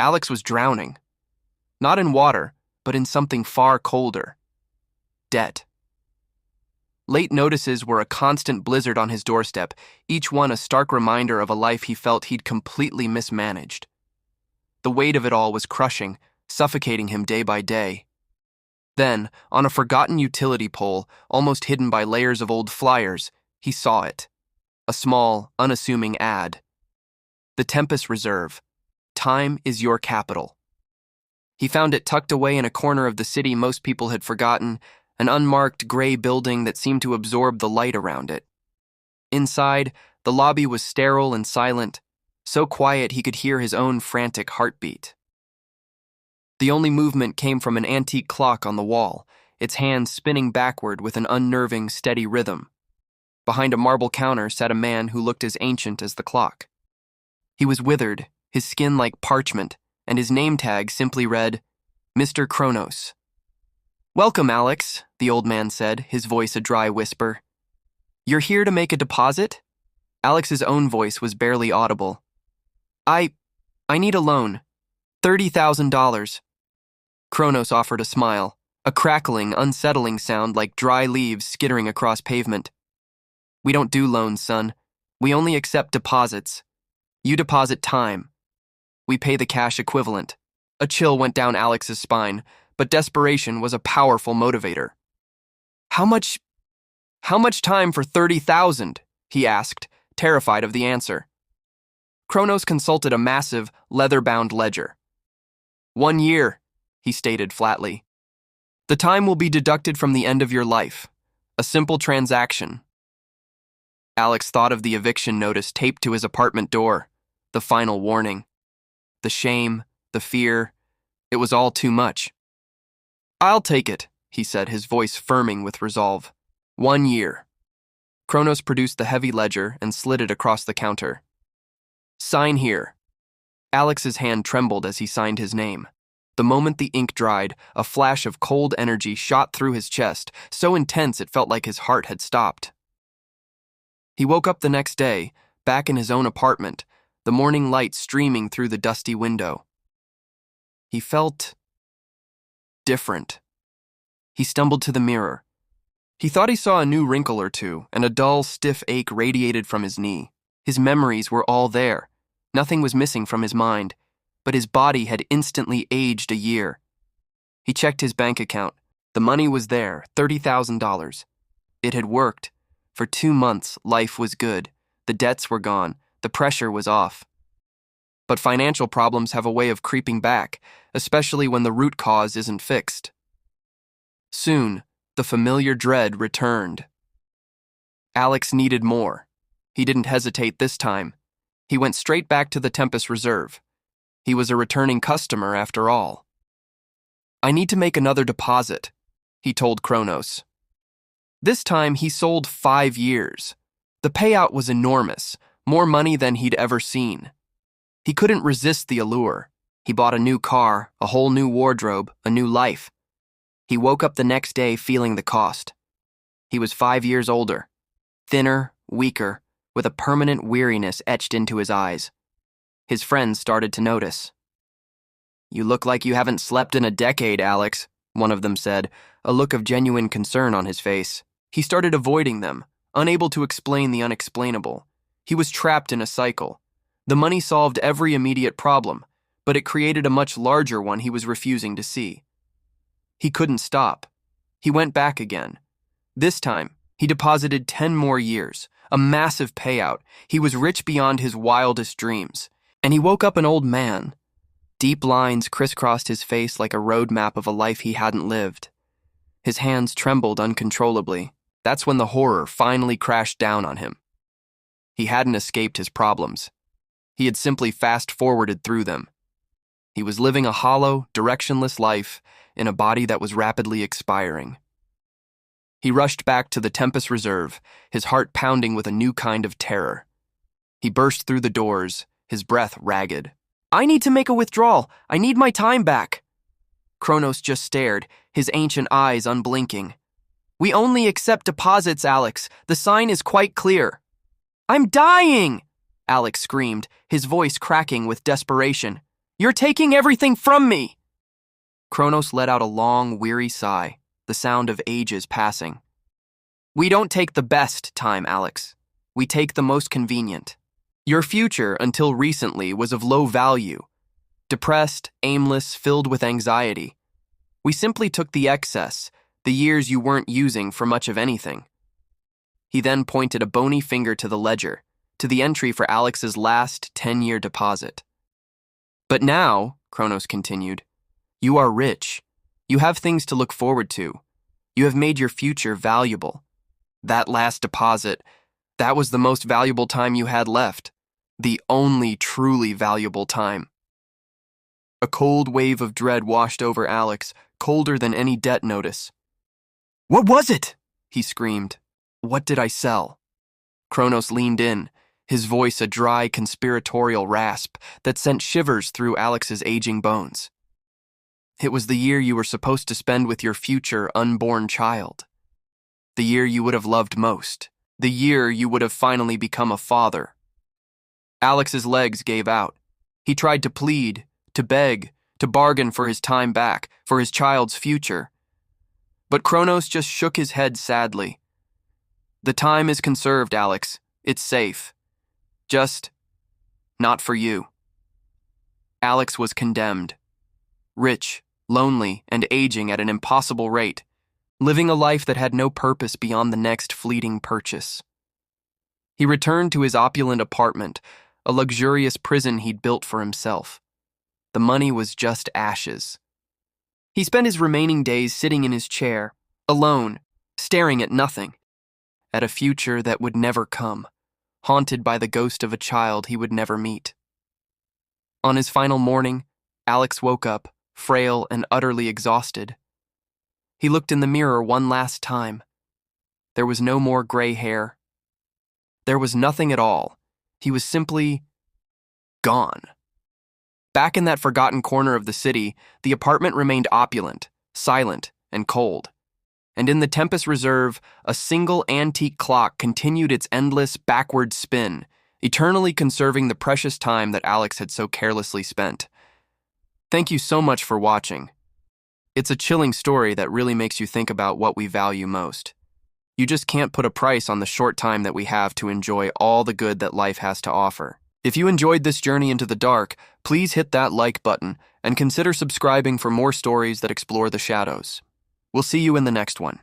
Alex was drowning. Not in water, but in something far colder. Debt. Late notices were a constant blizzard on his doorstep, each one a stark reminder of a life he felt he'd completely mismanaged. The weight of it all was crushing, suffocating him day by day. Then, on a forgotten utility pole, almost hidden by layers of old flyers, he saw it. A small, unassuming ad. The Tempus Reserve. Time is your capital. He found it tucked away in a corner of the city most people had forgotten, an unmarked gray building that seemed to absorb the light around it. Inside, the lobby was sterile and silent, so quiet he could hear his own frantic heartbeat. The only movement came from an antique clock on the wall, its hands spinning backward with an unnerving, steady rhythm. Behind a marble counter sat a man who looked as ancient as the clock. He was withered, his skin like parchment, and his name tag simply read, Mr. Kronos. "Welcome, Alex," the old man said, his voice a dry whisper. "You're here to make a deposit?" Alex's own voice was barely audible. I need a loan. $30,000. Kronos offered a smile, a crackling, unsettling sound like dry leaves skittering across pavement. "We don't do loans, son. We only accept deposits. You deposit time. We pay the cash equivalent." A chill went down Alex's spine, but desperation was a powerful motivator. How much time for 30,000? He asked, terrified of the answer. Kronos consulted a massive, leather-bound ledger. 1 year, he stated flatly. The time will be deducted from the end of your life. A simple transaction. Alex thought of the eviction notice taped to his apartment door, the final warning. The shame, the fear, it was all too much. "I'll take it," he said, his voice firming with resolve. 1 year. Kronos produced the heavy ledger and slid it across the counter. "Sign here." Alex's hand trembled as he signed his name. The moment the ink dried, a flash of cold energy shot through his chest, so intense it felt like his heart had stopped. He woke up the next day, back in his own apartment, the morning light streaming through the dusty window. He felt different. He stumbled to the mirror. He thought he saw a new wrinkle or two, and a dull, stiff ache radiated from his knee. His memories were all there. Nothing was missing from his mind, but his body had instantly aged a year. He checked his bank account. The money was there, $30,000. It had worked. For 2 months, life was good. The debts were gone. The pressure was off. But financial problems have a way of creeping back, especially when the root cause isn't fixed. Soon, the familiar dread returned. Alex needed more. He didn't hesitate this time. He went straight back to the Tempus Reserve. He was a returning customer after all. "I need to make another deposit," he told Kronos. This time he sold 5 years. The payout was enormous, more money than he'd ever seen. He couldn't resist the allure. He bought a new car, a whole new wardrobe, a new life. He woke up the next day feeling the cost. He was 5 years older, thinner, weaker, with a permanent weariness etched into his eyes. His friends started to notice. "You look like you haven't slept in a decade, Alex," one of them said, a look of genuine concern on his face. He started avoiding them, unable to explain the unexplainable. He was trapped in a cycle. The money solved every immediate problem, but it created a much larger one he was refusing to see. He couldn't stop. He went back again. This time, he deposited 10 more years, a massive payout. He was rich beyond his wildest dreams. And he woke up an old man. Deep lines crisscrossed his face like a road map of a life he hadn't lived. His hands trembled uncontrollably. That's when the horror finally crashed down on him. He hadn't escaped his problems. He had simply fast-forwarded through them. He was living a hollow, directionless life in a body that was rapidly expiring. He rushed back to the Tempus Reserve, his heart pounding with a new kind of terror. He burst through the doors, his breath ragged. "I need to make a withdrawal. I need my time back." Kronos just stared, his ancient eyes unblinking. "We only accept deposits, Alex. The sign is quite clear." "I'm dying!" Alex screamed, his voice cracking with desperation. You're taking everything from me! Kronos let out a long, weary sigh, the sound of ages passing. We don't take the best time, Alex. We take the most convenient. Your future, until recently, was of low value. Depressed, aimless, filled with anxiety. We simply took the excess, the years you weren't using for much of anything. He then pointed a bony finger to the ledger, to the entry for Alex's last 10-year deposit. But now, Kronos continued, you are rich. You have things to look forward to. You have made your future valuable. That last deposit, that was the most valuable time you had left. The only truly valuable time. A cold wave of dread washed over Alex, colder than any debt notice. What was it? He screamed. What did I sell? Kronos leaned in, his voice a dry, conspiratorial rasp that sent shivers through Alex's aging bones. It was the year you were supposed to spend with your future unborn child. The year you would have loved most. The year you would have finally become a father. Alex's legs gave out. He tried to plead, to beg, to bargain for his time back, for his child's future. But Kronos just shook his head sadly. The time is conserved, Alex. It's safe. Just not for you. Alex was condemned. Rich, lonely, and aging at an impossible rate, living a life that had no purpose beyond the next fleeting purchase. He returned to his opulent apartment, a luxurious prison he'd built for himself. The money was just ashes. He spent his remaining days sitting in his chair, alone, staring at nothing, at a future that would never come, haunted by the ghost of a child he would never meet. On his final morning, Alex woke up, frail and utterly exhausted. He looked in the mirror one last time. There was no more gray hair. There was nothing at all. He was simply gone. Back in that forgotten corner of the city, the apartment remained opulent, silent, and cold. And in the Tempus Reserve, a single antique clock continued its endless backward spin, eternally conserving the precious time that Alex had so carelessly spent. Thank you so much for watching. It's a chilling story that really makes you think about what we value most. You just can't put a price on the short time that we have to enjoy all the good that life has to offer. If you enjoyed this journey into the dark, please hit that like button and consider subscribing for more stories that explore the shadows. We'll see you in the next one.